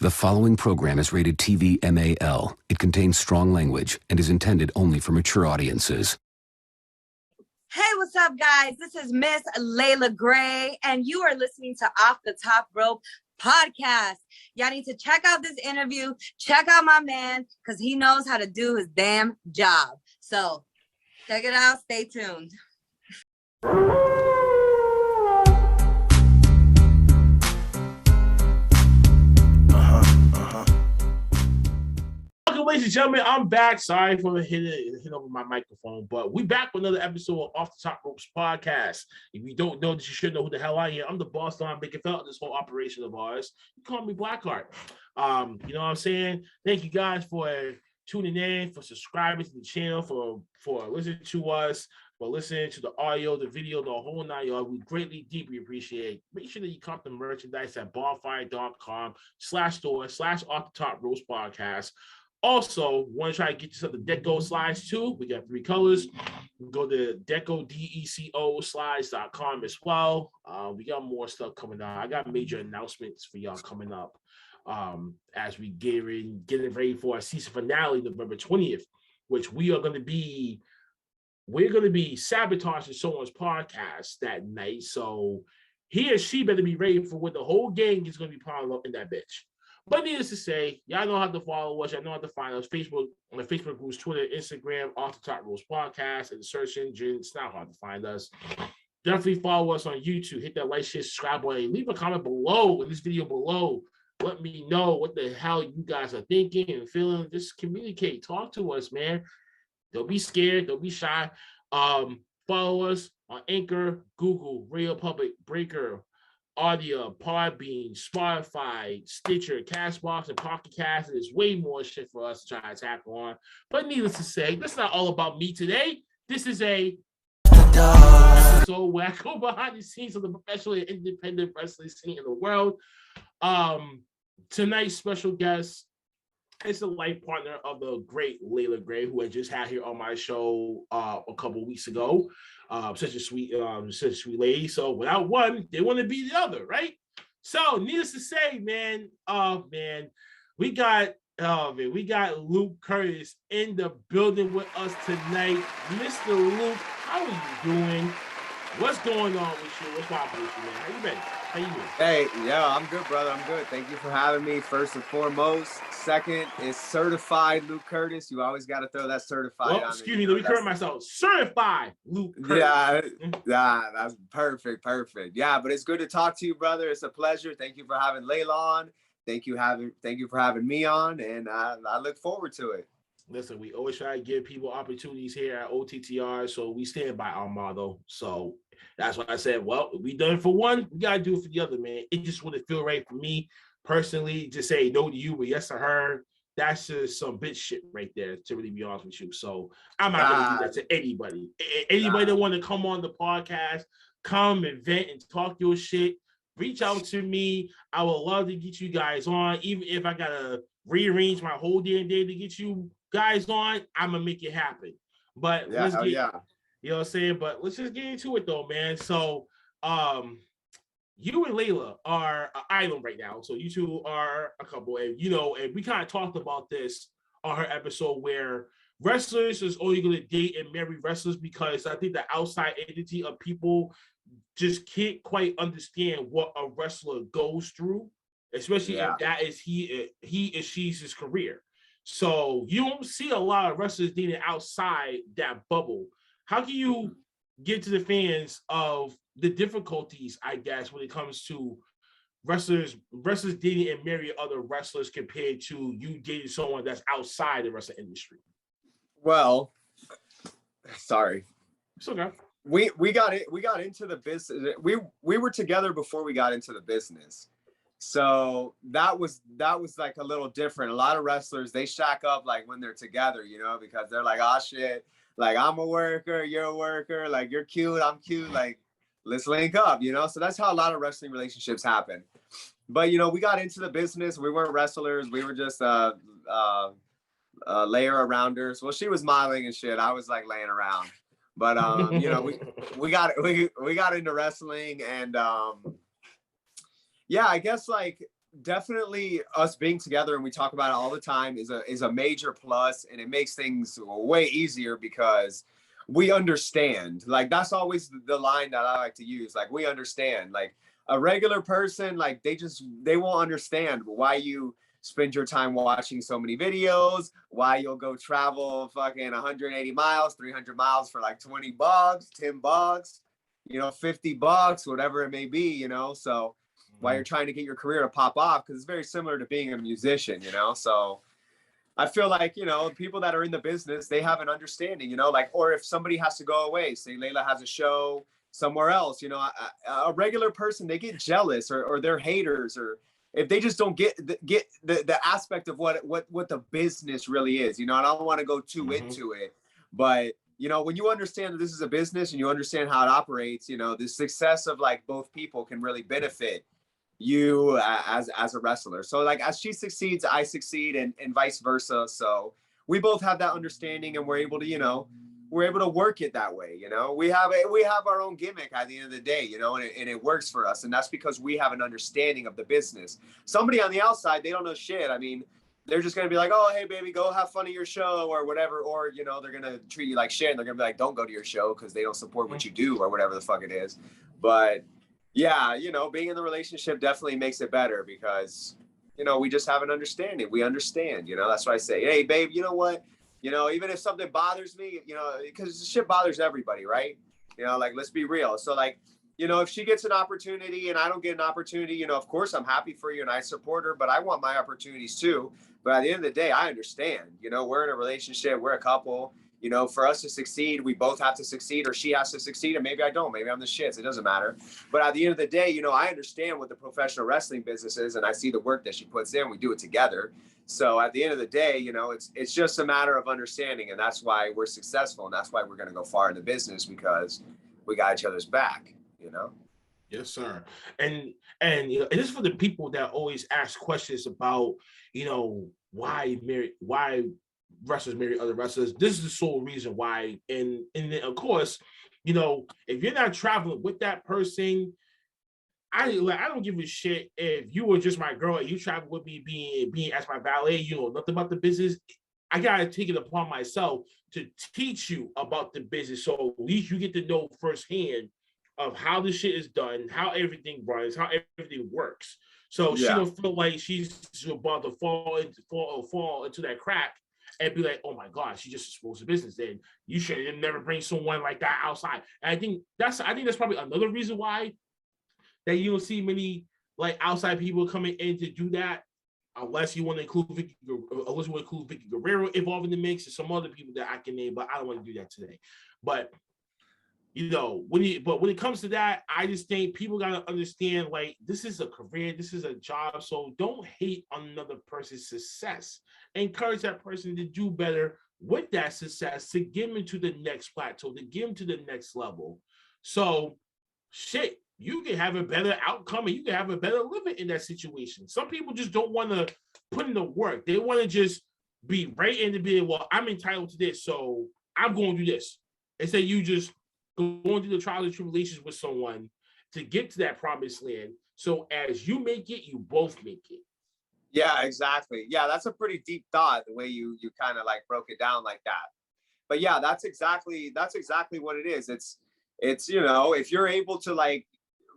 The following program is rated TV MAL. It contains strong language and is intended only for mature audiences. Hey, what's up, guys? This is Miss Layla Gray, and you are listening to Off the Top Rope podcast. Y'all need to check out this interview. Check out my man, because he knows how to do his damn job. So check it out. Stay tuned. Ladies and gentlemen, I'm back. Sorry for hitting over my microphone, but we back with another episode of Off the Top Ropes podcast. If you don't know that, you should know who the hell I am. I'm the boss Don Bickenfeld of this whole operation of ours. You call me Blackheart. You know what I'm saying? Thank you guys for tuning in, for subscribing to the channel, for listening to us, for listening to the audio, the video, the whole nine yards. We greatly, deeply appreciate. Make sure that you cop the merchandise at bonfire.com/store/Off the Top Ropes podcast. Also, want to try to get you some of the Deco slides too. We got 3 colors. You can go to DecoSlides.com as well. We got more stuff coming out. I got major announcements for y'all coming up as we getting ready for our season finale, November 20th, which we're going to be sabotaging someone's podcast that night. So he or she better be ready for what the whole gang is going to be piling up in that bitch. But needless to say, y'all know how to follow us. Y'all know how to find us. Facebook, on the Facebook groups, Twitter, Instagram, Off the Top Ropes Podcast, and the search engine. It's not hard to find us. Definitely follow us on YouTube. Hit that like, share, subscribe button. Leave a comment below in this video below. Let me know what the hell you guys are thinking and feeling. Just communicate. Talk to us, man. Don't be scared. Don't be shy. Follow us on Anchor, Google, Radio Public, Breaker, Audio, Podbean, Spotify, Stitcher, Castbox, and Pocket Cast. There's way more shit for us to try to tackle on. But needless to say, this is not all about me today. This is a episode where I go behind the scenes of the professional and independent wrestling scene in the world. Tonight's special guest is the life partner of the great Layla Gray, who I just had here on my show a couple of weeks ago. Such a sweet lady. So without one, they want to be the other, right? So needless to say, man, we got Luke Kurtis in the building with us tonight. Mr. Luke, how are you doing? What's going on with you? What's poppin' with you, man? How you been? How you doing? Hey, yeah, I'm good, brother. I'm good. Thank you for having me, first and foremost. Second is certified Luke Kurtis. You always got to throw that certified on. Excuse me, let me correct myself. Certified Luke Kurtis. Yeah, that's perfect. Yeah, but it's good to talk to you, brother. It's a pleasure. Thank you for having Layla on. Thank you for having me on, and I look forward to it. Listen, we always try to give people opportunities here at OTTR, so we stand by our motto. So that's why I said, well, if we done it for one, we gotta do it for the other, man. It just wouldn't feel right for me personally to say no to you, but yes to her. That's just some bitch shit right there, to really be honest with you. So I'm not gonna do that to anybody. Anybody that want to come on the podcast, come and vent and talk your shit, reach out to me. I would love to get you guys on, even if I gotta rearrange my whole damn day to get you guys on. I'm gonna make it happen. But you know what I'm saying? But let's just get into it though, man. So you and Layla are an item right now. So you two are a couple, and and we kind of talked about this on her episode where wrestlers is only gonna date and marry wrestlers, because I think the outside entity of people just can't quite understand what a wrestler goes through, especially if that is he or she's his career. So you don't see a lot of wrestlers dating outside that bubble. How can you get to the fans of the difficulties, I guess, when it comes to wrestlers dating and marrying other wrestlers compared to you dating someone that's outside the wrestling industry? Well, sorry. It's okay. We got into the business. We were together before we got into the business. So that was like a little different. A lot of wrestlers, they shack up like when they're together, because they're like, oh shit, like I'm a worker, you're a worker, like you're cute, I'm cute, like let's link up, So that's how a lot of wrestling relationships happen. But we got into the business. We weren't wrestlers. We were just layer arounders. Well, she was modeling and shit. I was like laying around. But we got into wrestling, and I guess like definitely us being together, and we talk about it all the time, is a major plus, and it makes things way easier because we understand. Like, that's always the line that I like to use. Like, we understand. Like, a regular person, like, they won't understand why you spend your time watching so many videos, why you'll go travel fucking 180 miles, 300 miles for like $20, $10, $50, whatever it may be, so while you're trying to get your career to pop off, because it's very similar to being a musician, so I feel like, people that are in the business, they have an understanding, like, or if somebody has to go away, say Layla has a show somewhere else, a regular person, they get jealous, or they're haters, or if they just don't get the aspect of what the business really is, I don't want to go too into it, but when you understand that this is a business and you understand how it operates, the success of like both people can really benefit you as a wrestler. So like, as she succeeds, I succeed, and vice versa. So we both have that understanding, and we're able to work it that way. We have our own gimmick at the end of the day, and it works for us. And that's because we have an understanding of the business. Somebody on the outside, they don't know shit. I mean, they're just going to be like, oh, hey baby, go have fun at your show or whatever. Or, they're going to treat you like shit, and they're going to be like, don't go to your show because they don't support what you do or whatever the fuck it is. But yeah, being in the relationship definitely makes it better because, we just have an understanding. We understand, that's why I say, hey babe, you know what? Even if something bothers me, because shit bothers everybody, right? Like, let's be real. So like, if she gets an opportunity and I don't get an opportunity, of course I'm happy for you and I support her, but I want my opportunities too. But at the end of the day, I understand, we're in a relationship, we're a couple, for us to succeed, we both have to succeed, or she has to succeed, and maybe I don't, maybe I'm the shits, it doesn't matter. But at the end of the day, I understand what the professional wrestling business is, and I see the work that she puts in, we do it together. So at the end of the day, it's just a matter of understanding, and that's why we're successful, and that's why we're going to go far in the business, because we got each other's back, Yes, sir. And and this is for the people that always ask questions about, why wrestlers marry other wrestlers. This is the sole reason why. And of course, if you're not traveling with that person, I don't give a shit if you were just my girl and you travel with me being as my valet, nothing about the business. I gotta take it upon myself to teach you about the business, so at least you get to know firsthand of how the shit is done, how everything runs, how everything works. So she don't feel like she's about to fall into that crack and be like, oh my God, she just exposed the business. Then you should never bring someone like that outside. And I think that's probably another reason why that you don't see many like outside people coming in to do that, unless you want to include Vicky Guerrero involved in the mix, and some other people that I can name, but I don't want to do that today. But when it comes to that, I just think people gotta understand, like, this is a career, this is a job. So don't hate on another person's success. Encourage that person to do better with that success, to get them into the next plateau, to get them to the next level. So shit, you can have a better outcome and you can have a better living in that situation. Some people just don't want to put in the work. They want to just be right in the bed. Well, I'm entitled to this, so I'm going to do this. Instead, you just going through the trials and tribulations with someone to get to that promised land. So as you make it, you both make it. Yeah, exactly. Yeah, that's a pretty deep thought, the way you kind of like broke it down like that. But yeah, that's exactly what it is. It's if you're able to like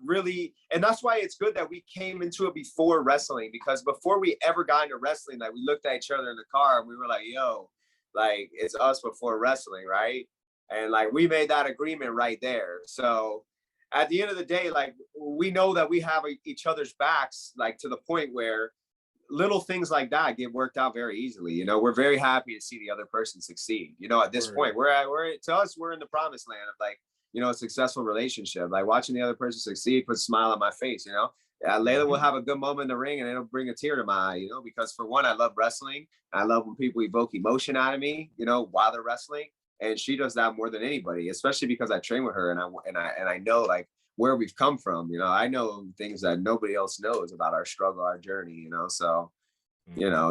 really, and that's why it's good that we came into it before wrestling, because before we ever got into wrestling, like, we looked at each other in the car and we were like, yo, like, it's us before wrestling, right? And like, we made that agreement right there. So at the end of the day, like, we know that we have each other's backs, like, to the point where little things like that get worked out very easily. We're very happy to see the other person succeed. At this point, we're in the promised land of like, a successful relationship. Like, watching the other person succeed puts a smile on my face. Layla will have a good moment in the ring and it'll bring a tear to my eye, because for one, I love wrestling. I love when people evoke emotion out of me, while they're wrestling. And she does that more than anybody, especially because I train with her and I know like where we've come from. I know things that nobody else knows about our struggle, our journey, so,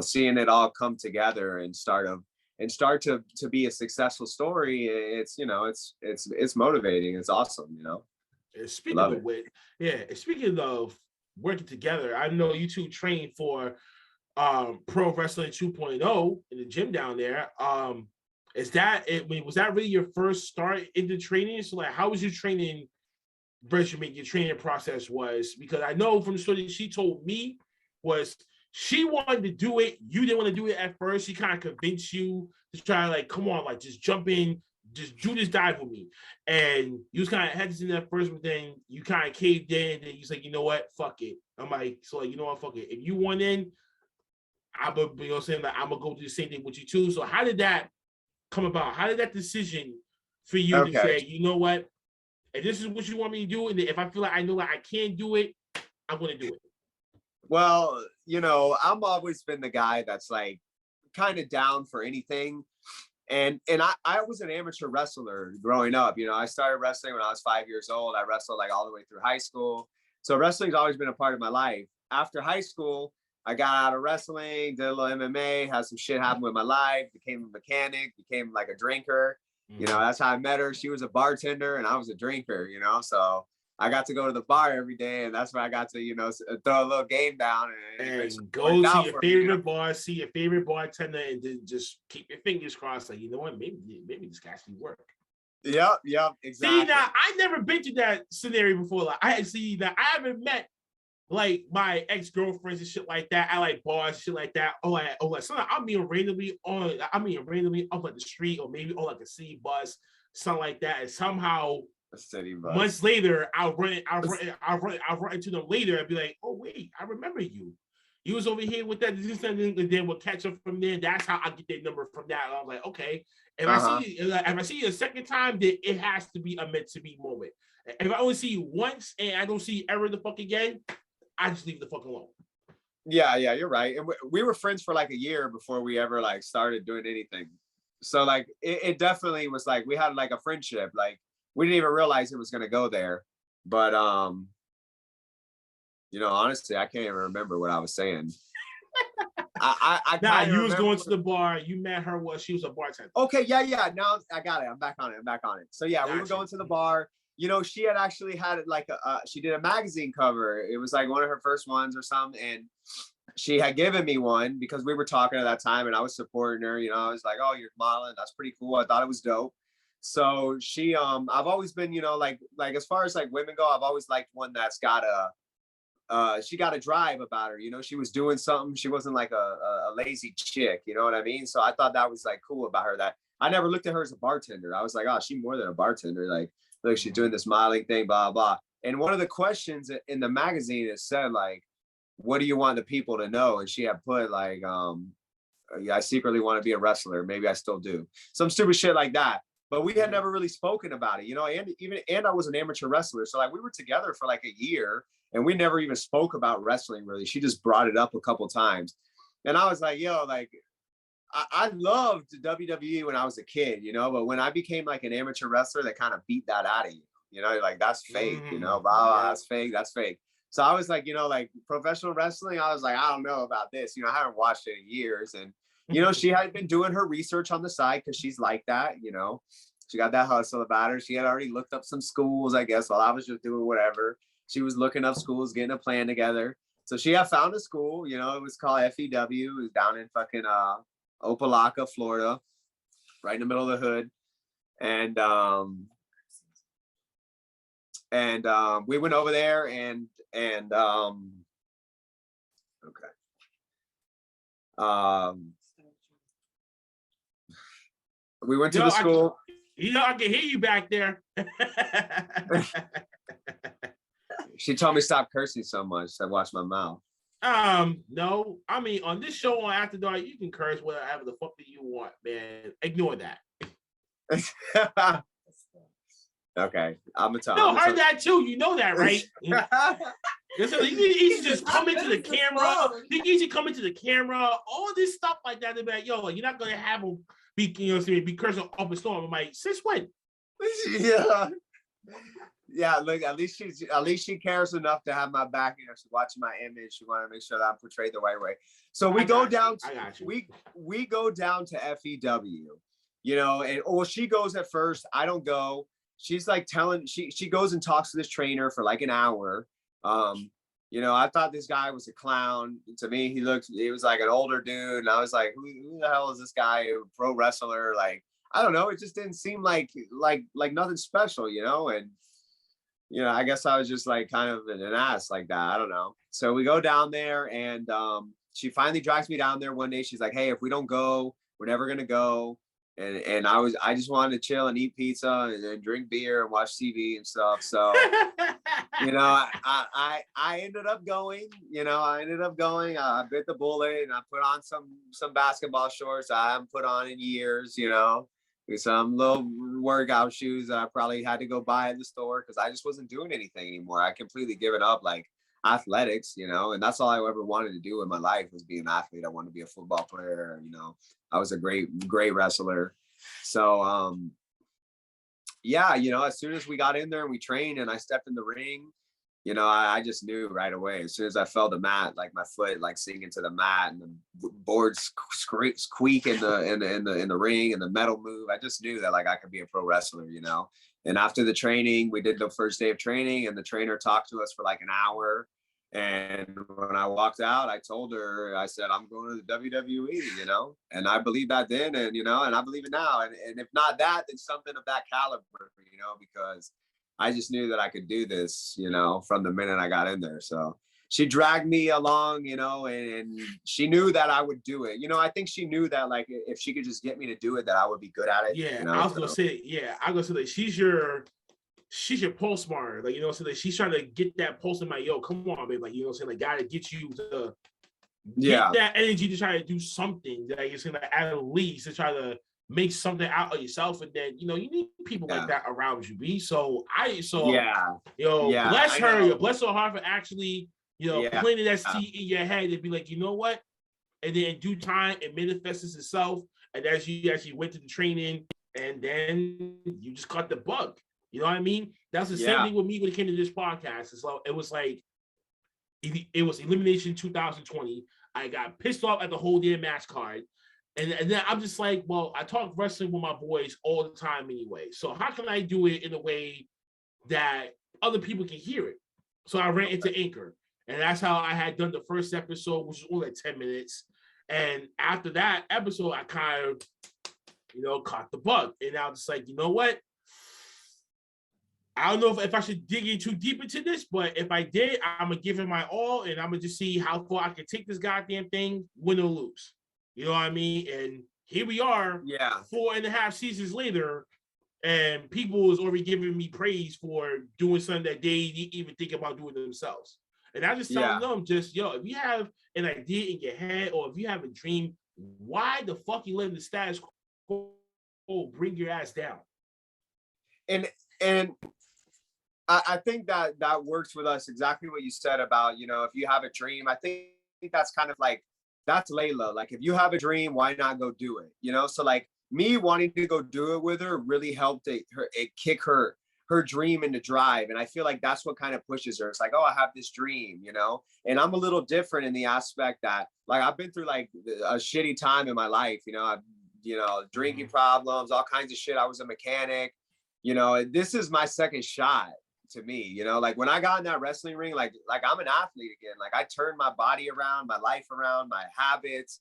seeing it all come together and start to be a successful story, it's motivating. It's awesome, Speaking of which, speaking of working together. I know you two trained for Pro Wrestling 2.0 in the gym down there. Is that it? I mean, was that really your first start into training? So like, how was your training regimen, your training process was? Because I know from the story that she told me was she wanted to do it. You didn't want to do it at first. She kind of convinced you to try, like, come on, like, just jump in, just do this dive with me. And you was kind of hesitant at first, but then you kind of caved in, and you was like, you know what, fuck it. I'm like, so like, you know what, fuck it. If you want in, I'm gonna, you know what I'm saying, like, I'm gonna go do the same thing with you too. So how did that come about? How did that decision for you to say, you know what, if this is what you want me to do, and if I feel like I know like I can't do it, I'm gonna do it? Well, you know, I'm always been the guy that's like kind of down for anything. And I was an amateur wrestler growing up. You know, I started wrestling when I was 5 years old. I wrestled like all the way through high school. So wrestling's always been a part of my life. After high school, I got out of wrestling, did a little MMA, had some shit happen with my life, became a mechanic, became like a drinker. You know, that's how I met her. She was a bartender and I was a drinker, you know, so I got to go to the bar every day, and that's where I got to, you know, throw a little game down and go to your favorite bar, see your favorite bartender, and then just keep your fingers crossed. Like, you know what, maybe this can actually work. Yep, exactly. See, now I never been to that scenario before. Like, I haven't met like my ex-girlfriends and shit like that. I like bars, shit like that. Oh, like sometimes I'm being randomly on like the street, or maybe on like a city bus, something like that, and somehow. Months later, I'll run into them later. I'd be like, oh wait, I remember you. You was over here with that, and then we'll catch up from there. That's how I get their number from that. And I was like, okay. If I see you a second time, then it has to be a meant to be moment. If I only see you once and I don't see you ever the fuck again, I just leave the fuck alone. Yeah, you're right. And we were friends for like a year before we ever like started doing anything. So like it definitely was like we had like a friendship. Like, we didn't even realize it was going to go there. But, you know, honestly, I can't even remember what I was saying. You was going to the bar. You met her while she was a bartender. Okay, yeah. Now I got it. I'm back on it. So, yeah, we were going to the bar. You know, she had actually had like she did a magazine cover. It was like one of her first ones or something. And she had given me one because we were talking at that time and I was supporting her. You know, I was like, oh, you're modeling. That's pretty cool. I thought it was dope. So she, I've always been, you know, like as far as like women go, I've always liked one that's got she got a drive about her, you know, she was doing something. She wasn't like a lazy chick, you know what I mean? So I thought that was like cool about her, that I never looked at her as a bartender. I was like, oh, she's more than a bartender. Like, look, she's doing this modeling thing, blah, blah. And one of the questions in the magazine, it said like, what do you want the people to know? And she had put like, I secretly want to be a wrestler. Maybe I still do. Some stupid shit like that. But we had never really spoken about it, you know, and I was an amateur wrestler. So like we were together for like a year and we never even spoke about wrestling really. She just brought it up a couple times. And I was like, yo, like I loved WWE when I was a kid, you know, but when I became like an amateur wrestler, they kind of beat that out of you, you know, like that's fake, you know, blah, that's fake. So I was like, you know, like professional wrestling, I was like, I don't know about this, you know, I haven't watched it in years. And you know, she had been doing her research on the side because she's like that, you know, she got that hustle about her. She had already looked up some schools, I guess, while I was just doing whatever. She was looking up schools, getting a plan together. So she had found a school, you know, it was called FEW. It was down in fucking Opelika, Florida, right in the middle of the hood. And we went over there and we went to the school. I can hear you back there. She told me stop cursing so much. I watch my mouth. No, I mean on this show on After Dark, you can curse whatever the fuck that you want, man. Ignore that. Okay, I'm gonna tell. No, heard that too. You know that, right? So you just come into the camera. You should come into the camera. All this stuff like that. They're like, yo, you're not gonna have them be, you know, be cursing up a storm. I'm like, since when? Yeah. Look, at least she cares enough to have my back. You know, she's watching my image. She want to make sure that I'm portrayed the right way. So we go down to FEW. You know, and she goes at first. I don't go. She's like telling. She goes and talks to this trainer for like an hour. You know, I thought this guy was a clown. To me, he was like an older dude. And I was like, who the hell is this guy? A pro wrestler? Like, I don't know. It just didn't seem like nothing special, you know? And, you know, I guess I was just like kind of an ass like that. I don't know. So we go down there and she finally drags me down there one day. She's like, hey, if we don't go, we're never going to go. And I just wanted to chill and eat pizza and drink beer and watch TV and stuff. So, you know, I ended up going, you know, I bit the bullet and I put on some basketball shorts I haven't put on in years, you know, some little workout shoes that I probably had to go buy at the store because I just wasn't doing anything anymore. I completely given up like athletics, you know, and that's all I ever wanted to do in my life was be an athlete. I wanted to be a football player, you know. I was a great wrestler. So yeah, you know, as soon as we got in there and we trained and I stepped in the ring, you know, I just knew right away. As soon as I felt the mat, like my foot like sinking to the mat and the boards squeak in the ring and the metal move, I just knew that like I could be a pro wrestler, you know. And after the training, we did the first day of training and the trainer talked to us for like an hour. And when I walked out, I told her, I said, I'm going to the WWE, you know, and I believe that then, and, you know, and I believe it now. And if not that, then something of that caliber, you know, because I just knew that I could do this, you know, from the minute I got in there. So she dragged me along, you know, and she knew that I would do it. You know, I think she knew that like if she could just get me to do it, that I would be good at it. Yeah, you know? I was gonna say, that she's your pulse monitor. Like, you know, so that she's trying to get that pulse in my come on, babe. Like, you know what I'm saying? Like, gotta get you to get that energy to try to do something. Like, you're saying, like, at least to try to make something out of yourself. And then, you know, you need people like that around you, B. Bless her. Bless her heart for actually, you know, planting that seed in your head and be like, you know what? And then in due time, it manifests itself. And as you actually went to the training, and then you just caught the bug. You know what I mean? That's the same thing with me when it came to this podcast. It was like, it was Elimination 2020. I got pissed off at the whole damn match card. And then I'm just like, well, I talk wrestling with my boys all the time anyway. So how can I do it in a way that other people can hear it? So I ran into Anchor. And that's how I had done the first episode, which was only like 10 minutes. And after that episode, I kind of, you know, caught the bug. And I was just like, you know what? I don't know if I should dig in too deep into this, but if I did, I'm going to give it my all, and I'm going to just see how far I can take this goddamn thing, win or lose. You know what I mean? And here we are, 4.5 seasons later, and people is already giving me praise for doing something that they didn't even think about doing themselves. And I just tell them, just, if you have an idea in your head or if you have a dream, why the fuck you letting the status quo bring your ass down? And I think that works with us, exactly what you said about, you know, if you have a dream. I think that's kind of like, that's Layla. Like, if you have a dream, why not go do it? You know, so like me wanting to go do it with her really helped it kick her dream into drive. And I feel like that's what kind of pushes her. It's like, oh, I have this dream, you know, and I'm a little different in the aspect that like I've been through like a shitty time in my life, you know, drinking problems, all kinds of shit. I was a mechanic, you know, this is my second shot. To me, you know, like when I got in that wrestling ring, like I'm an athlete again. Like I turned my body around, my life around, my habits.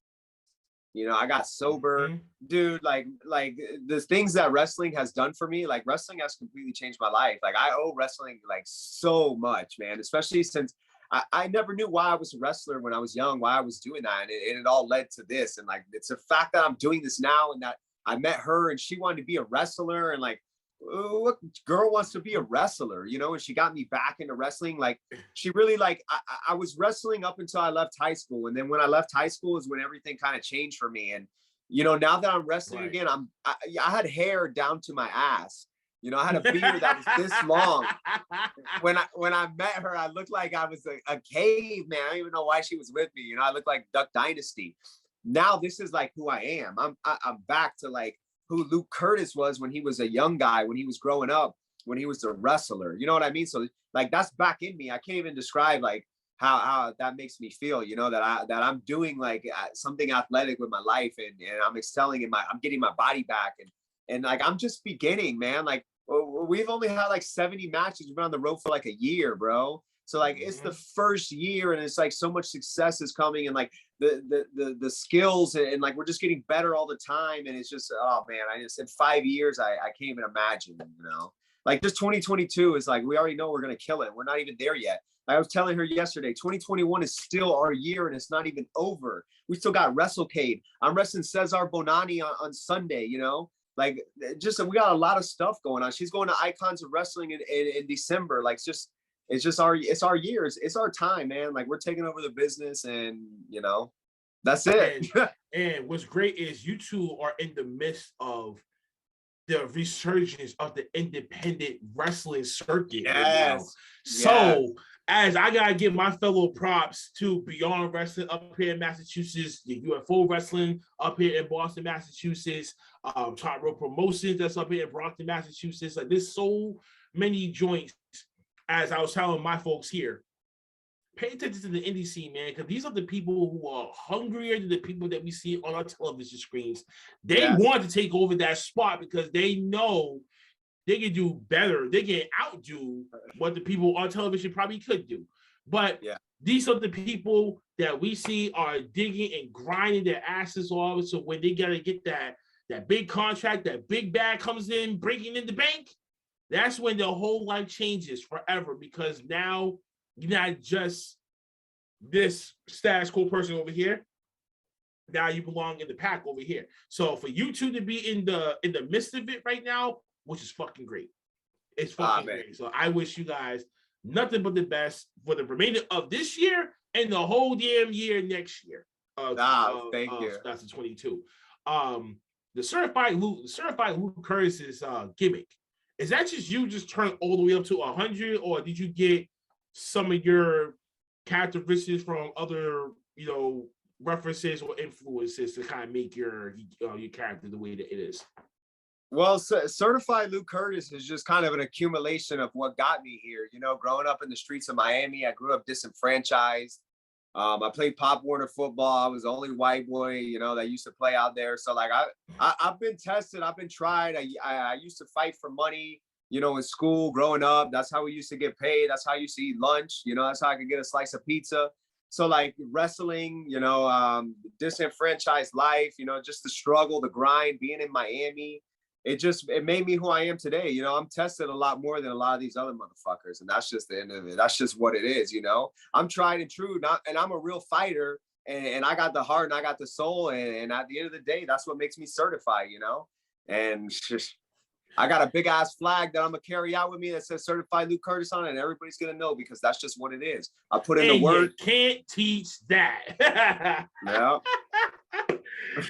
You know, I got sober, dude. Like the things that wrestling has done for me, like wrestling has completely changed my life. Like I owe wrestling like so much, man. Especially since I never knew why I was a wrestler when I was young, why I was doing that, and it all led to this. And like it's the fact that I'm doing this now, and that I met her, and she wanted to be a wrestler, and like, what girl wants to be a wrestler, you know? And she got me back into wrestling. Like she really like I was wrestling up until I left high school, and then when I left high school is when everything kind of changed for me. And you know, now that I'm wrestling again, I had hair down to my ass. You know, I had a beard that was this long. When I met her, I looked like I was a caveman. I don't even know why she was with me. You know, I looked like Duck Dynasty. Now this is like who I am. I'm back to like who Luke Kurtis was when he was a young guy, when he was growing up, when he was a wrestler. You know what I mean? So like that's back in me. I can't even describe like how that makes me feel, you know, that I'm doing like something athletic with my life, and I'm excelling in I'm getting my body back, and like I'm just beginning, man. Like we've only had like 70 matches. We've been on the road for like a year, bro. So like it's the first year, and it's like so much success is coming, and like the skills, and like we're just getting better all the time. And it's just, oh man, I just, in 5 years, I can't even imagine, like this 2022 is like, we already know we're gonna kill it. We're not even there yet. I was telling her yesterday, 2021 is still our year, and it's not even over. We still got WrestleCade. I'm wrestling Cesar Bonani on Sunday, like just, we got a lot of stuff going on. She's going to Icons of Wrestling in December. Like it's our year. It's our time, man. Like we're taking over the business, and that's it. And what's great is you two are in the midst of the resurgence of the independent wrestling circuit. Yes. Right, so as I gotta give my fellow props to Beyond Wrestling up here in Massachusetts, the UFO Wrestling up here in Boston, Massachusetts, Top Rope Promotions that's up here in Brockton, Massachusetts. Like there's so many joints. As I was telling my folks here, pay attention to the indie scene, man, because these are the people who are hungrier than the people that we see on our television screens. They want to take over that spot because they know they can do better. They can outdo what the people on television probably could do. But these are the people that we see are digging and grinding their asses off. So when they gotta get that big contract, that big bag comes in, breaking in the bank, that's when the whole life changes forever, because now you're not just this status quo person over here. Now you belong in the pack over here. So for you two to be in the midst of it right now, which is fucking great. It's fucking great. So I wish you guys nothing but the best for the remainder of this year and the whole damn year next year. Thank you. 2022. The certified Luke Curtis's gimmick. Is that just you just turned all the way up to 100, or did you get some of your characteristics from other, references or influences to kind of make your character the way that it is? Well, Certified Luke Curtis is just kind of an accumulation of what got me here. Growing up in the streets of Miami, I grew up disenfranchised. I played Pop Warner football. I was the only white boy, that used to play out there. So like I've been tested. I've been tried. I used to fight for money, in school growing up. That's how we used to get paid. That's how I used to eat lunch. That's how I could get a slice of pizza. So like wrestling, disenfranchised life, just the struggle, the grind, being in Miami. It made me who I am today. I'm tested a lot more than a lot of these other motherfuckers. And that's just the end of it. That's just what it is, I'm tried and true, and I'm a real fighter, and I got the heart and I got the soul. And at the end of the day, that's what makes me certified, and I got a big ass flag that I'm gonna carry out with me that says Certified Luke Curtis on it, and everybody's gonna know, because that's just what it is. I put in the work. You can't teach that. Yeah.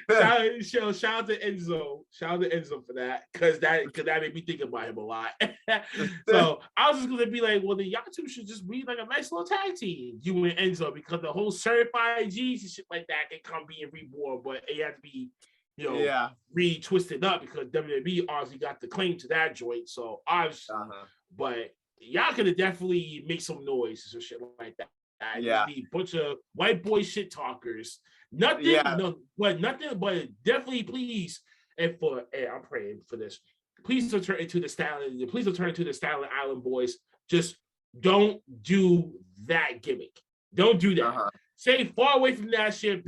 Shout out to Enzo. Shout out to Enzo for that, because that made me think about him a lot. So I was just gonna be like, well, the y'all two should just be like a nice little tag team, you and Enzo, because the whole certified G's and shit like that can come being reborn, but it had to be re-twisted up, because WWE obviously got the claim to that joint. So obviously, but y'all could have definitely make some noise or shit like that. A bunch of white boy shit talkers. Nothing, but definitely, please. And I'm praying for this. Please don't turn into the Staten. Please don't turn into the Staten Island boys. Just don't do that gimmick. Don't do that. Stay far away from that shit.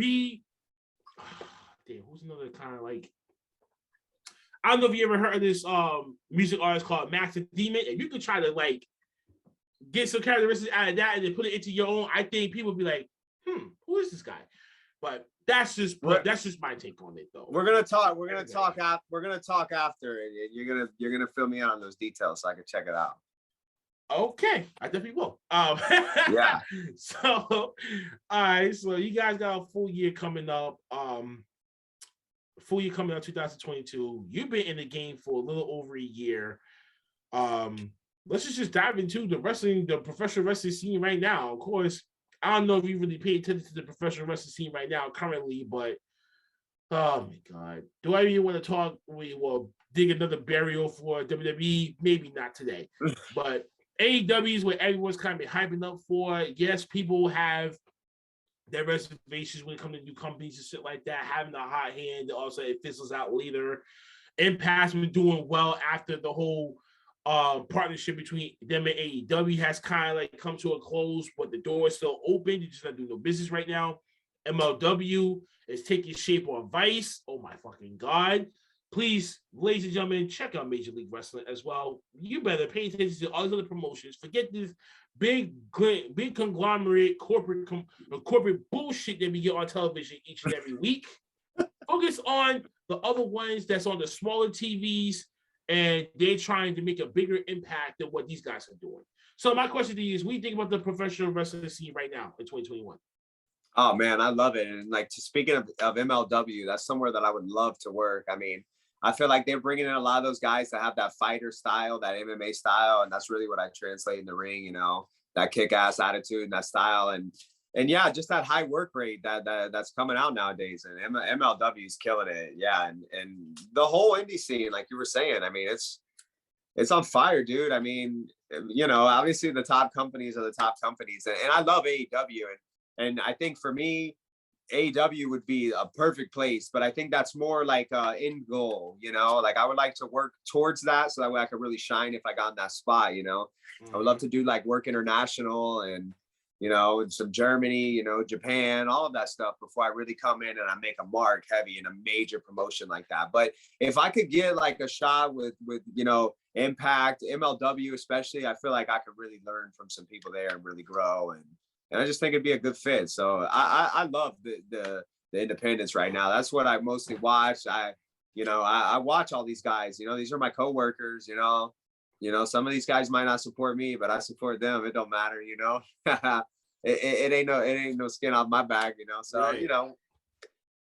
Damn, who's another kind of like? I don't know if you ever heard of this music artist called Max the Demon. And you could try to like get some characteristics out of that and then put it into your own. I think people would be like, who is this guy? But that's just my take on it, though. We're gonna talk after, and you're gonna fill me in on those details so I can check it out. Okay, I definitely will. Yeah. So, all right. So you guys got a full year coming up. 2022. You've been in the game for a little over a year. Let's just dive into the professional wrestling scene right now. Of course, I don't know if you really pay attention to the professional wrestling scene right now currently, but oh my God. Do I even want to talk? We will dig another burial for WWE. Maybe not today, but AEW is what everyone's kind of been hyping up for. Yes, people have their reservations when it comes to new companies and shit like that, having a hot hand. Also, it fizzles out later. Impact's been doing well after the whole partnership between them and AEW has kind of like come to a close, but the door is still open. You're just not doing no business right now. MLW is taking shape on Vice. Oh my fucking God. Please, ladies and gentlemen, check out Major League Wrestling as well. You better pay attention to all these other promotions. Forget this big conglomerate corporate bullshit that we get on television each and every week. Focus on the other ones that's on the smaller TVs, and they're trying to make a bigger impact than what these guys are doing. So my question to you is, what do you think about the professional wrestling scene right now in 2021? Oh man, I love it. And like, speaking of MLW, that's somewhere that I would love to work. I mean, I feel like they're bringing in a lot of those guys that have that fighter style, that MMA style, and that's really what I translate in the ring. You know, that kick-ass attitude and that style, and yeah, just that high work rate that's coming out nowadays. And MLW is killing it. Yeah, and the whole indie scene, like you were saying, I mean, it's on fire, dude. I mean, you know, obviously the top companies are the top companies, and I love AEW, and I think for me, AEW would be a perfect place, but I think that's more like end goal, you know, like I would like to work towards that so that way I could really shine if I got in that spot, you know. I would love to do like work international and, you know, in some Germany, you know, Japan, all of that stuff before I really come in and I make a mark heavy in a major promotion like that. But if I could get like a shot with, you know, Impact, MLW especially, I feel like I could really learn from some people there and really grow. And I just think it'd be a good fit. So I love the independents right now. That's what I mostly watch. I watch all these guys, you know, these are my coworkers, you know, some of these guys might not support me, but I support them. It don't matter, you know, it ain't no skin off my back, you know? So, right. You know,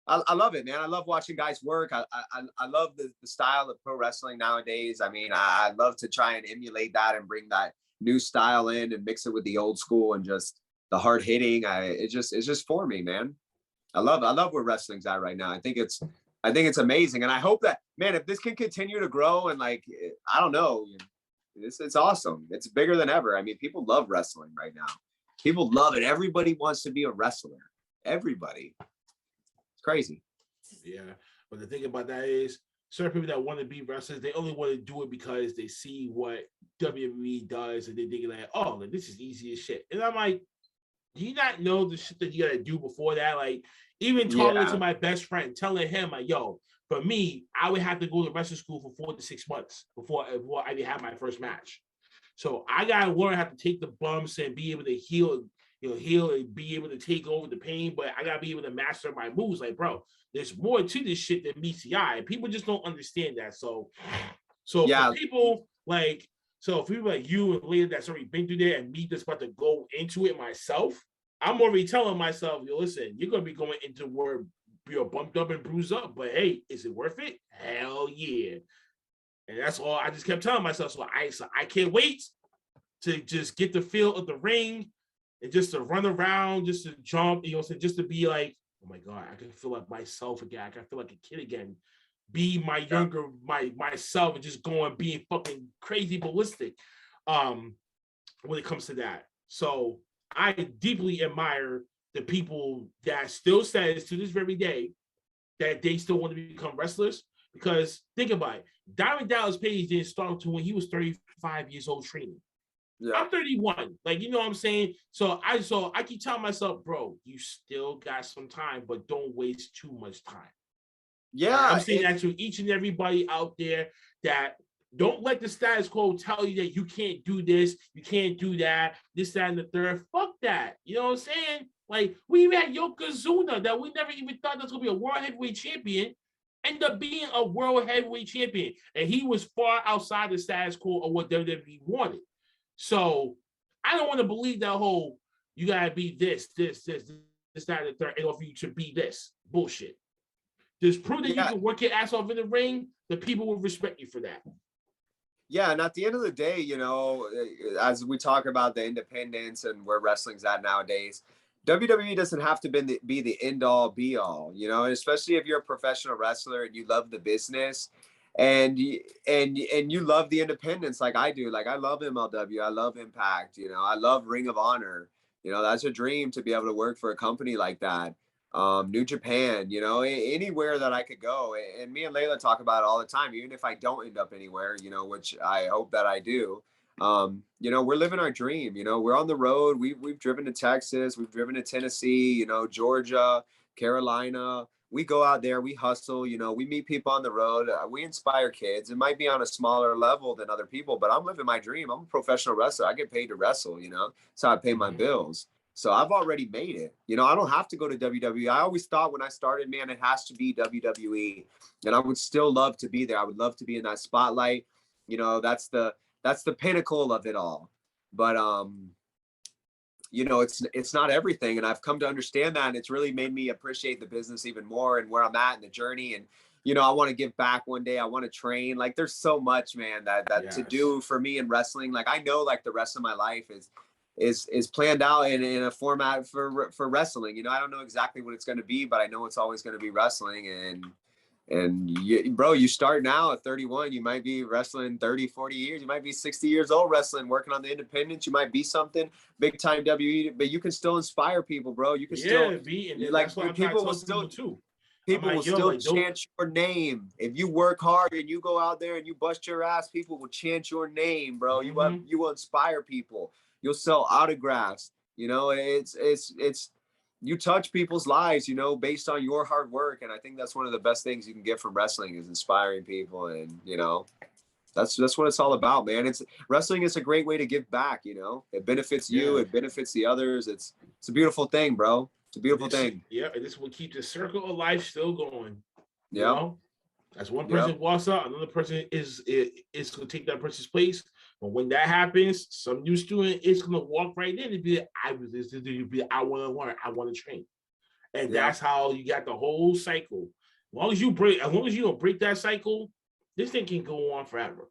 I love it, man. I love watching guys work. I love the style of pro wrestling nowadays. I mean, I love to try and emulate that and bring that new style in and mix it with the old school and just the hard hitting. It's just for me, man. I love where wrestling's at right now. I think it's amazing. And I hope that, man, if this can continue to grow and like, I don't know, it's awesome. It's bigger than ever. I mean, people love wrestling right now. People love it. Everybody wants to be a wrestler. Everybody. It's crazy. Yeah. But the thing about that is, certain people that want to be wrestlers, they only want to do it because they see what WWE does and they think like, oh, like, this is easy as shit. And I'm like, do you not know the shit that you gotta do before that? Like, even talking to my best friend, telling him, like, yo, for me, I would have to go to wrestling school for 4 to 6 months before I did have my first match. So I gotta learn how to take the bumps and be able to heal and be able to take over the pain, but I gotta be able to master my moves. Like, bro, there's more to this shit than meets the eye. People just don't understand that. So yeah. For people like, so if people like you and Leah that's already been through there and me that's about to go into it myself, I'm already telling myself, yo, listen, you're going to be going into where you're bumped up and bruised up, but hey, is it worth it? Hell yeah. And that's all I just kept telling myself. So I can't wait to just get the feel of the ring and just to run around, just to jump, you know, so just to be like, oh my God, I can feel like myself again. I can feel like a kid again. Be my younger myself and just go and being fucking crazy ballistic when it comes to that. So I deeply admire the people that still says to this very day that they still want to become wrestlers, because think about it. Diamond Dallas Page didn't start until when he was 35 years old training. Yeah. I'm 31. Like, you know what I'm saying? So I keep telling myself, bro, you still got some time, but don't waste too much time. Yeah, I'm saying that to each and everybody out there, that don't let the status quo tell you that you can't do this, you can't do that, this, that, and the third. Fuck that. You know what I'm saying? Like, we even had Yokozuna that we never even thought was going to be a world heavyweight champion, end up being a world heavyweight champion. And he was far outside the status quo of what WWE wanted. So I don't want to believe that whole, you got to be this, that, and the third, in order for you to be this bullshit. Just prove that you can work your ass off in the ring. The people will respect you for that. Yeah, and at the end of the day, you know, as we talk about the independence and where wrestling's at nowadays, WWE doesn't have to be the end all be all, you know, especially if you're a professional wrestler and you love the business and you love the independence like I do. Like, I love MLW, I love Impact, you know, I love Ring of Honor. You know, that's a dream to be able to work for a company like that. New Japan, you know, anywhere that I could go. And me and Layla talk about it all the time, even if I don't end up anywhere, you know, which I hope that I do. You know, we're living our dream. You know, we're on the road. We've driven to Texas, we've driven to Tennessee, you know, Georgia, Carolina. We go out there, we hustle, you know, we meet people on the road, we inspire kids. It might be on a smaller level than other people, but I'm living my dream. I'm a professional wrestler. I get paid to wrestle, you know, so I pay my bills. So I've already made it. You know, I don't have to go to WWE. I always thought when I started, man, it has to be WWE. And I would still love to be there. I would love to be in that spotlight. You know, that's the pinnacle of it all. But you know, it's not everything. And I've come to understand that. And it's really made me appreciate the business even more and where I'm at in the journey. And, you know, I want to give back one day. I want to train. Like, there's so much, man, that to do for me in wrestling. Like, I know like the rest of my life is planned out in a format for wrestling. You know, I don't know exactly what it's going to be, but I know it's always going to be wrestling. And you, bro, you start now at 31, you might be wrestling 30, 40 years. You might be 60 years old wrestling, working on the independents. You might be something big time WWE, but you can still inspire people, bro. You can still be, and like that's what I'm people trying will to still too. People like, will still like, chant your name. If you work hard and you go out there and you bust your ass, people will chant your name, bro. You will inspire people. You'll sell autographs. You know, it's you touch people's lives, you know, based on your hard work. And I think that's one of the best things you can get from wrestling is inspiring people. And, you know, that's what it's all about, man. Wrestling is a great way to give back, you know. It benefits you, it benefits the others. It's a beautiful thing, bro. It's a beautiful thing. Yeah, and this will keep the circle of life still going. You Yeah. know? As one person walks out, another person is going to take that person's place. But when that happens, some new student is going to walk right in and be like, I want to learn, I want to train. And that's how you got the whole cycle. As long as you don't break that cycle, this thing can go on forever.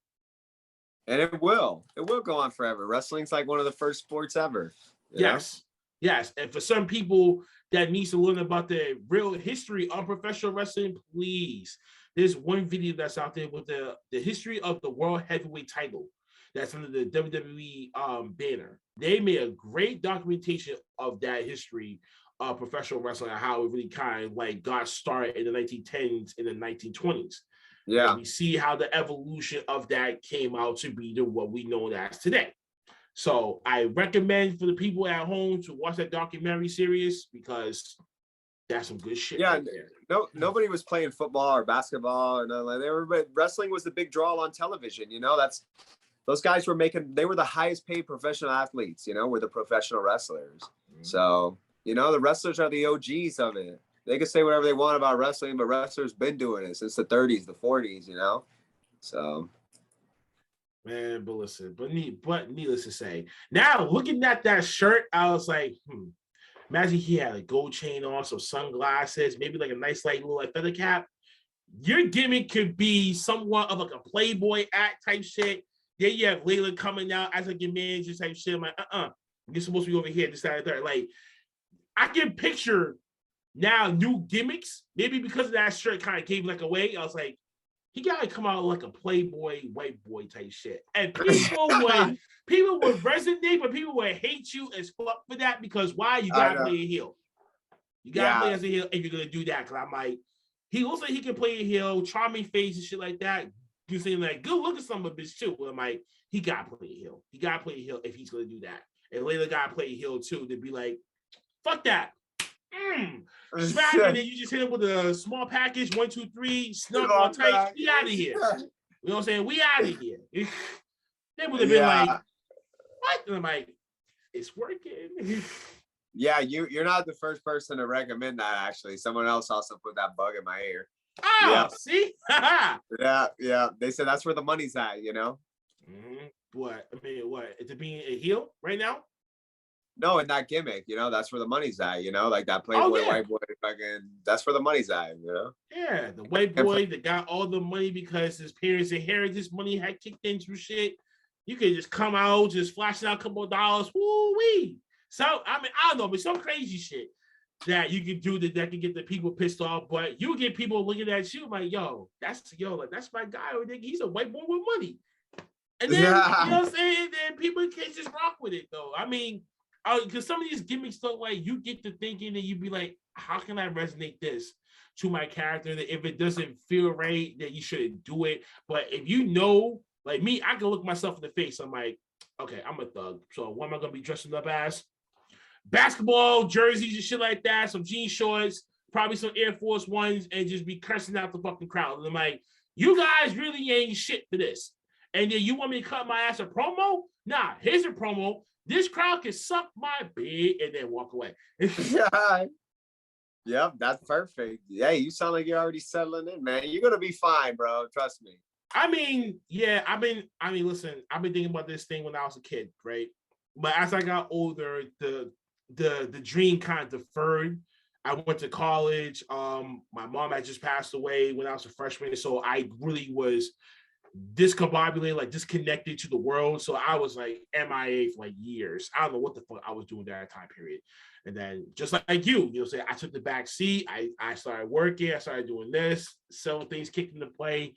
And it will go on forever. Wrestling's like one of the first sports ever. Yes. And for some people that needs to learn about the real history of professional wrestling, please. There's one video that's out there with the history of the World Heavyweight title that's under the WWE banner. They made a great documentation of that history of professional wrestling and how it really kind of like got started in the 1910s and the 1920s. Yeah. And we see how the evolution of that came out to be to what we know as today. So I recommend for the people at home to watch that documentary series because that's some good shit. Yeah, right there. nobody was playing football or basketball or nothing like that. But wrestling was the big draw on television. You know, those guys they were the highest paid professional athletes, you know, were the professional wrestlers. So, you know, the wrestlers are the OGs of it. They can say whatever they want about wrestling, but wrestlers been doing it since the 30s, the 40s, you know? So. Man, but needless to say, now looking at that shirt, I was like, imagine he had a gold chain on, some sunglasses, maybe like a nice like little like feather cap. Your gimmick could be somewhat of like a Playboy act type shit. Then you have Layla coming out as like your manager type shit. I'm like, you're supposed to be over here, this, that, and that. Like, I can picture now new gimmicks. Maybe because of that shirt kind of gave like away. I was like, he gotta come out like a Playboy white boy type shit. And people would resonate, but people would hate you as fuck for that because why? You gotta play a heel. You gotta play as a heel, and you're gonna do that. Cause I'm like, he looks like he can play a heel, charming face and shit like that. You saying like good looking son of a bitch too. But I'm like, he gotta play a heel. He gotta play a heel if he's gonna do that. And Layla gotta play a heel too to be like, fuck that. Smack, and then you just hit him with a small package, 1, 2, 3, snug on tight. We out of here. You know what I'm saying? We out of here. They would have been like, what? And I'm like, it's working. Yeah, you're not the first person to recommend that, actually. Someone else also put that bug in my ear. Oh, see? yeah. They said that's where the money's at, you know? What? I mean, what? Is it being a heel right now? No, in that gimmick, you know, that's where the money's at, you know, like that Playboy white boy fucking, that's where the money's at, you know? Yeah, the white boy that got all the money because his parents inherited this money, had kicked into shit. You could just come out, just flashing out a couple of dollars, woo-wee. So, I mean, I don't know, but some crazy shit that you can do that can get the people pissed off, but you get people looking at you like, that's my guy. He's a white boy with money. And then, you know what I'm saying? Then people can't just rock with it, though. I mean, because some of these gimmicks stuff, like you get to thinking and you be like, how can I resonate this to my character? That if it doesn't feel right, that you shouldn't do it. But if you know, like me, I can look myself in the face. I'm like, okay, I'm a thug. So what am I gonna be dressing up as? Basketball jerseys and shit like that, some jean shorts, probably some Air Force Ones, and just be cursing out the fucking crowd. And I'm like, you guys really ain't shit for this. And then you want me to cut my ass a promo? Nah, here's a promo. This crowd can suck my big and then walk away. Yeah. Yep, that's perfect. Yeah, you sound like you're already settling in, man. You're gonna be fine, bro. Trust me. I mean, yeah, listen, I've been thinking about this thing when I was a kid, right? But as I got older, the dream kind of deferred. I went to college. My mom had just passed away when I was a freshman, so I really was discombobulated, like disconnected to the world. So I was like MIA for like years. I don't know what the fuck I was doing that time period. And then just like you know, say I took the back seat. I started working. I started doing this. Several things kicked into play.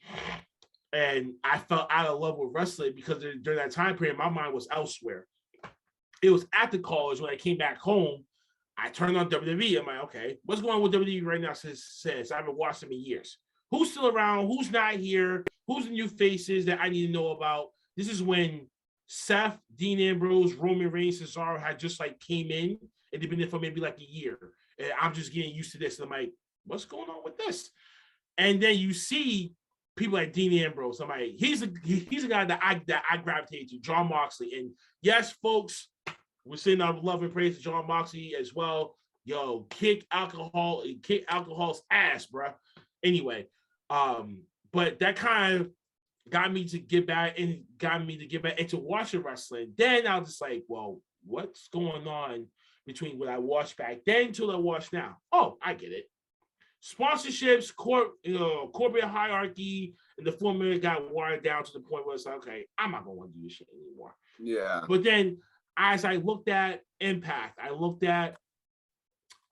And I felt out of love with wrestling because during that time period, my mind was elsewhere. It was after college when I came back home, I turned on WWE. I'm like, okay, what's going on with WWE right now since I haven't watched them in years? Who's still around? Who's not here? Who's the new faces that I need to know about? This is when Seth, Dean Ambrose, Roman Reigns, Cesaro had just like came in and they've been there for maybe like a year. And I'm just getting used to this. And I'm like, what's going on with this? And then you see people like Dean Ambrose. I'm like, he's a guy that I gravitate to, Jon Moxley. And yes, folks, we're sending our love and praise to Jon Moxley as well. Yo, kick alcohol's ass, bro. Anyway, but that kind of got me to get back into watching wrestling. Then I was just like, well, what's going on between what I watched back then to what I watch now? Oh, I get it. Sponsorships, corporate hierarchy, and the formula got watered down to the point where it's like, okay, I'm not gonna want to do this shit anymore. Yeah. But then as I looked at Impact, I looked at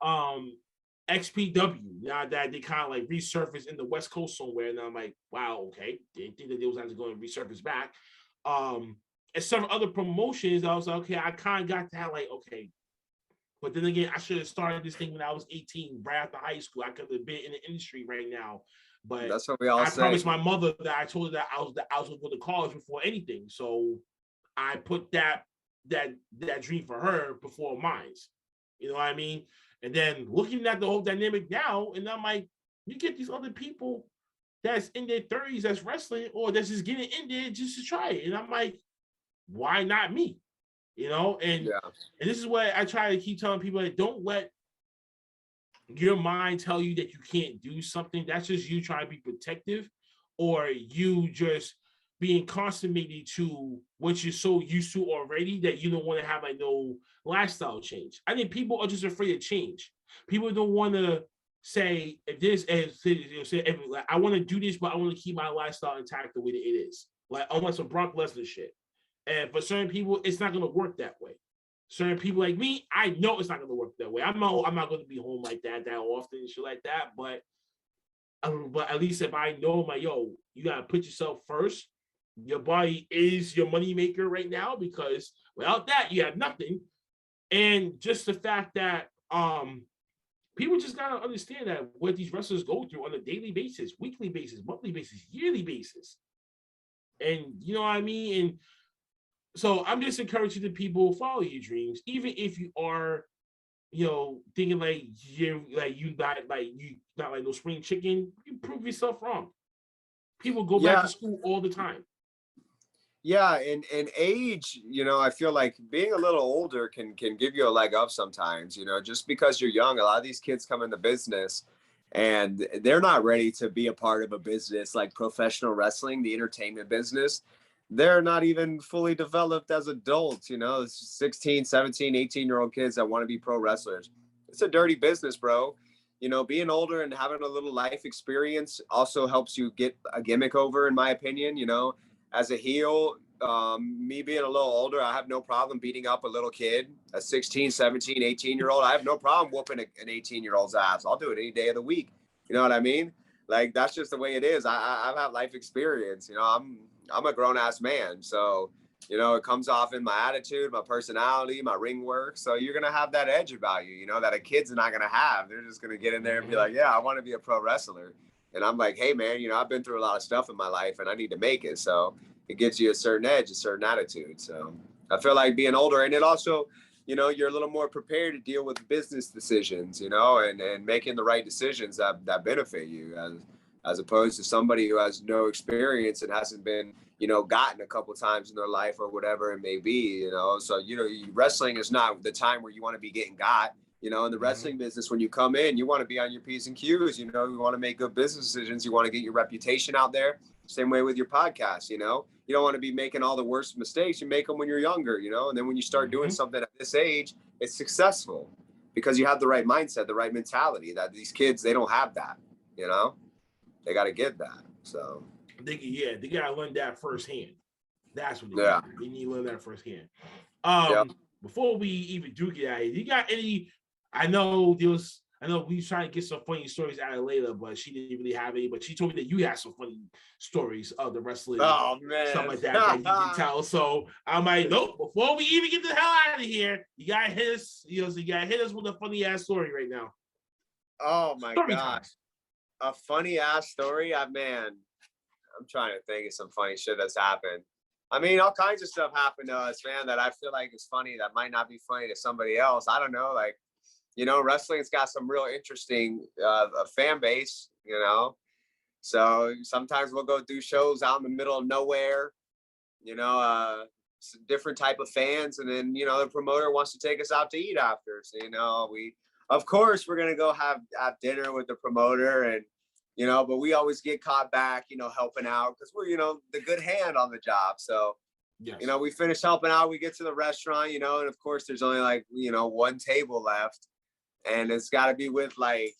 XPW, now that they kind of like resurfaced in the West Coast somewhere, and I'm like, wow, okay, didn't think that they was actually going to resurface back. And some other promotions, I was like, okay, I kind of got that, like, okay. But then again, I should have started this thing when I was 18, right after high school. I could have been in the industry right now. But that's what we all say. Promised my mother that I told her that I was going to go to college before anything. So I put that dream for her before mine. You know what I mean? And then looking at the whole dynamic now, and I'm like, you get these other people that's in their 30s that's wrestling or that's just getting in there just to try it. And I'm like, why not me? You know, and this is what I try to keep telling people, that don't let your mind tell you that you can't do something. That's just you trying to be protective, or you just being consummated to what you're so used to already that you don't want to have like no lifestyle change. I think people are just afraid of change. People don't want to say, I want to do this, but I want to keep my lifestyle intact the way that it is. Like almost some Brock Lesnar shit. And for certain people, it's not going to work that way. Certain people like me, I know it's not going to work that way. I'm not going to be home like that often and shit like that. But at least if I know, my you got to put yourself first. Your body is your money maker right now, because without that, you have nothing. And just the fact that people just got to understand that what these wrestlers go through on a daily basis, weekly basis, monthly basis, yearly basis. And you know what I mean? And so I'm just encouraging the people, follow your dreams, even if you are, thinking like you not like no spring chicken. You prove yourself wrong. People go back to school all the time. Yeah, and age, I feel like being a little older can give you a leg up sometimes. Just because you're young, a lot of these kids come into business and they're not ready to be a part of a business like professional wrestling, the entertainment business. They're not even fully developed as adults, It's 16, 17, 18-year-old kids that want to be pro wrestlers. It's a dirty business, bro. Being older and having a little life experience also helps you get a gimmick over, in my opinion. As a heel, me being a little older, I have no problem beating up a little kid, a 16, 17, 18-year-old. I have no problem whooping an 18-year-old's ass. I'll do it any day of the week. You know what I mean? Like, that's just the way it is. I've had life experience. I'm a grown ass man. So You know, it comes off in my attitude, my personality, my ring work. So you're going to have that edge about you, you know, that a kid's not going to have. They're just going to get in there and be like, yeah, I want to be a pro wrestler. And I'm like, hey, man, you know, I've been through a lot of stuff in my life and I need to make it. So it gives you a certain edge, a certain attitude. So I feel like being older, and it also, you know, you're a little more prepared to deal with business decisions, you know, and making the right decisions that benefit you, as opposed to somebody who has no experience and hasn't been, you know, gotten a couple times in their life or whatever it may be, you know. So, you know, wrestling is not the time where you want to be getting got. You know, in the wrestling business, when you come in, you want to be on your P's and Q's, you know, you want to make good business decisions. You want to get your reputation out there. Same way with your podcast, you know, you don't want to be making all the worst mistakes. You make them when you're younger, you know, and then when you start doing something at this age, it's successful because you have the right mindset, the right mentality. That these kids, they don't have that, you know, they got to get that. So they got to learn that firsthand. That's what they need to learn that firsthand. Before we even do get out of here, you got any? I know we was trying to get some funny stories out of Layla, but she didn't really have any. But she told me that you had some funny stories of the wrestling, stuff like that you can tell. So I'm like, nope. Before we even get the hell out of here, you gotta hit us. You know, so you gotta hit us with a funny ass story right now. Oh my God, a funny ass story. Man, I'm trying to think of some funny shit that's happened. I mean, all kinds of stuff happened to us, man, that I feel like is funny that might not be funny to somebody else. I don't know, like, you know, wrestling's got some real interesting fan base, you know. So sometimes we'll go do shows out in the middle of nowhere, you know, different type of fans. And then, you know, the promoter wants to take us out to eat after. So, you know, of course, we're going to go have dinner with the promoter, and, you know, but we always get caught back, you know, helping out because we're, you know, the good hand on the job. So, you know, we finish helping out, we get to the restaurant, you know, and of course there's only like, you know, one table left, and it's got to be with like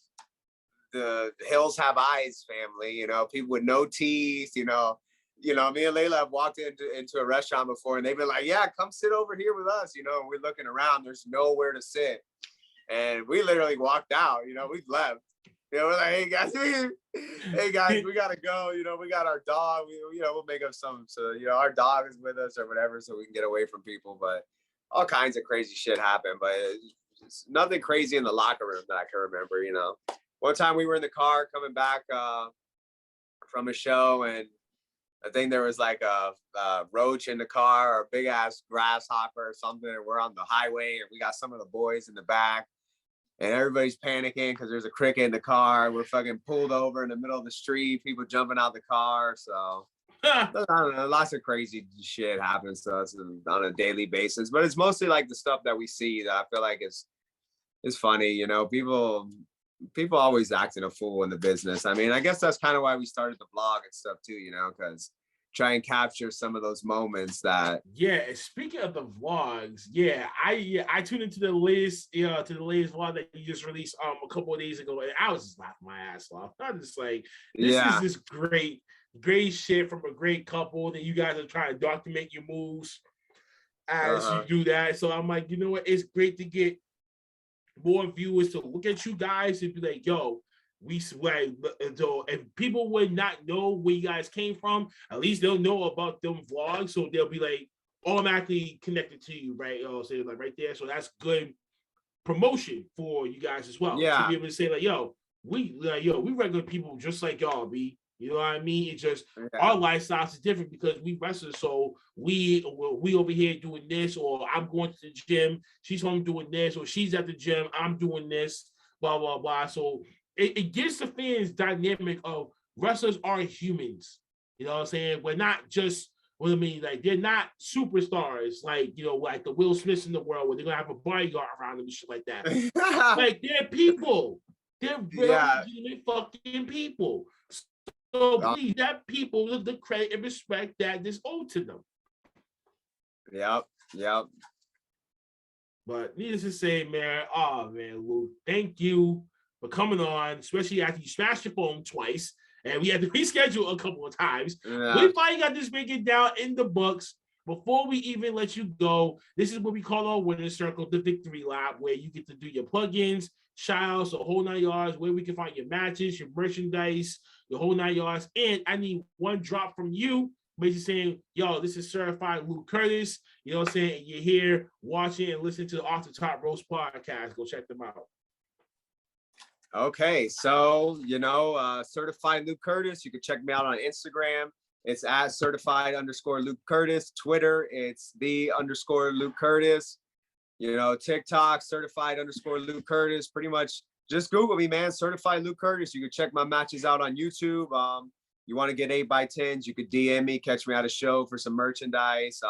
the Hills Have Eyes family, you know, people with no teeth, you know, me and Layla have walked into a restaurant before and they've been like, yeah, come sit over here with us, you know, and we're looking around, there's nowhere to sit. And we literally walked out, you know, we left. You know, we're like, hey guys, we gotta go. You know, we got our dog. You know, we'll make up so you know, our dog is with us or whatever, so we can get away from people. But all kinds of crazy shit happened. But it's nothing crazy in the locker room that I can remember. You know, one time we were in the car coming back from a show, and I think there was like a roach in the car or a big ass grasshopper or something. And we're on the highway, and we got some of the boys in the back. And everybody's panicking because there's a cricket in the car. We're fucking pulled over in the middle of the street, people jumping out the car. So I don't know, lots of crazy shit happens to us on a daily basis. But it's mostly like the stuff that we see that I feel like is funny. You know, people always acting a fool in the business. I mean, I guess that's kind of why we started the blog and stuff too, you know, because try and capture some of those moments that. Yeah, speaking of the vlogs, I tuned into the latest vlog that you just released a couple of days ago, and I was just laughing my ass off. I'm just like, this is this great shit from a great couple that you guys are trying to document your moves as you do that. So I'm like, you know what? It's great to get more viewers to look at you guys and be like, yo, so if people would not know where you guys came from, at least they'll know about them vlogs, so they'll be like automatically connected to you, right? So like right there. So that's good promotion for you guys as well. Yeah. To be able to say like, we regular people just like y'all be. You know what I mean? It's just our lifestyles is different because we wrestlers. So we over here doing this, or I'm going to the gym, she's home doing this, or she's at the gym, I'm doing this, blah blah blah. So it gives the fans dynamic of wrestlers are humans. You know what I'm saying? We're not just, what I mean, like they're not superstars, like, you know, like the Will Smiths in the world where they're gonna have a bodyguard around them and shit like that. Like they're people. They're real legitimate fucking people. So please, that people the credit and respect that is owed to them. Yep. But needless to say, man, Lou, thank you for coming on, especially after you smashed your phone twice and we had to reschedule a couple of times. We finally got this making down in the books. Before we even let you go, this is what we call our winner's circle, the victory lap, where you get to do your plugins, shout-outs, the whole 9 yards, where we can find your matches, your merchandise, the whole 9 yards. And I need one drop from you basically saying, yo, this is certified Luke Kurtis. You know what I'm saying? You're here watching and listening to the Off the Top Roast podcast. Go check them out. Okay, so certified Luke Kurtis. You can check me out on Instagram. It's at certified_Luke Kurtis. Twitter, it's _Luke Kurtis. TikTok, certified_Luke Kurtis. Pretty much just Google me, man. Certified Luke Kurtis. You can check my matches out on YouTube. You want to get 8x10s, you could DM me, catch me at a show for some merchandise.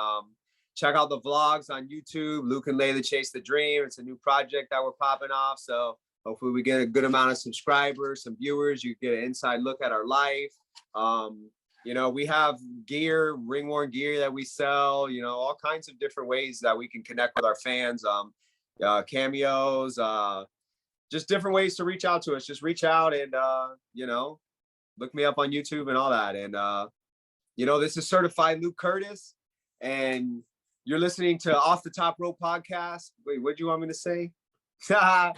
Check out the vlogs on YouTube. Luke and Layla Chase the Dream. It's a new project that we're popping off. So hopefully we get a good amount of subscribers, some viewers. You get an inside look at our life. We have gear, ring-worn gear that we sell, all kinds of different ways that we can connect with our fans. Cameos, just different ways to reach out to us. Just reach out and, look me up on YouTube and all that. And, this is certified Luke Kurtis, and you're listening to Off the Top Rope podcast. Wait, what do you want me to say? Yo,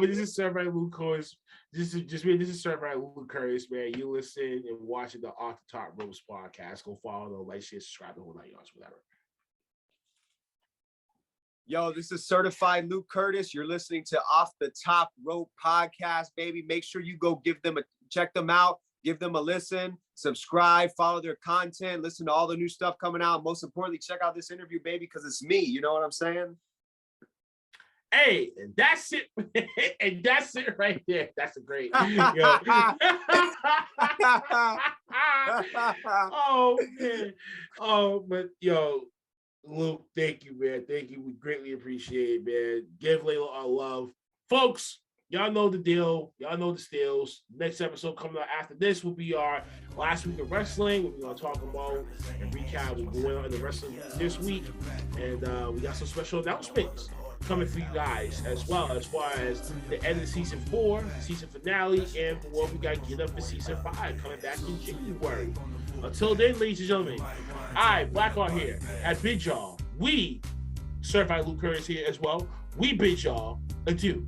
but this is certified Luke Kurtis. This is certified Luke Kurtis, man. You listen and watching the Off the Top Ropes podcast. Go follow them, like, share, subscribe, the whole 9 yards, whatever. Yo, this is certified Luke Kurtis. You're listening to Off the Top Rope podcast, baby. Make sure you go check them out, give them a listen, subscribe, follow their content, listen to all the new stuff coming out. Most importantly, check out this interview, baby, because it's me. You know what I'm saying? Hey, and that's it. And that's it right there. That's a great. Oh, man. Oh, but yo, Luke, thank you, man. Thank you. We greatly appreciate it, man. Give Layla our love. Folks, y'all know the deal. Y'all know the steals. Next episode coming out after this will be our last week of wrestling. We're going to talk about and recap what's going on in the wrestling this week. And we got some special announcements coming for you guys as well, as far as the end of season 4, season finale, and for what we got to get up for season 5 coming back in January. Until then, ladies and gentlemen, I, Blackheart here, at bid y'all. We, certified Luke Kurtis here as well. We bid y'all adieu.